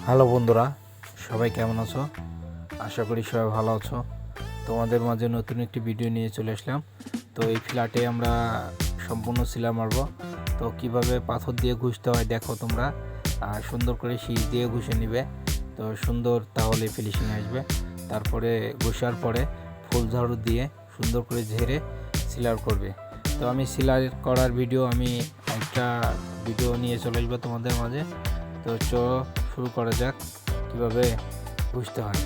Hello বন্ধুরা, সবাই কেমন আছো? আশা করি সবাই ভালো আছো। তোমাদের মাঝে নতুন একটি ভিডিও নিয়ে চলে আসলাম। তো এই ফ্ল্যাটে আমরা সম্পূর্ণ সিলা মারবো। তো কিভাবে পাথর দিয়ে ঘুষতে হয় দেখো তোমরা, আর সুন্দর করে শীষ দিয়ে ঘুষে নিবে। তো সুন্দর, তাহলে ফিনিশিং আসবে। তারপরে ঘষার পরে ফুল ঝাড়ু দিয়ে সুন্দর করে ঝেড়ে সিলার করবে। তো আমি সিলার করার ভিডিও একটা ভিডিও নিয়ে চলে আসবো তোমাদের মাঝে। তো চলো শুরু করা যাক কিভাবে বুঝতে হয়।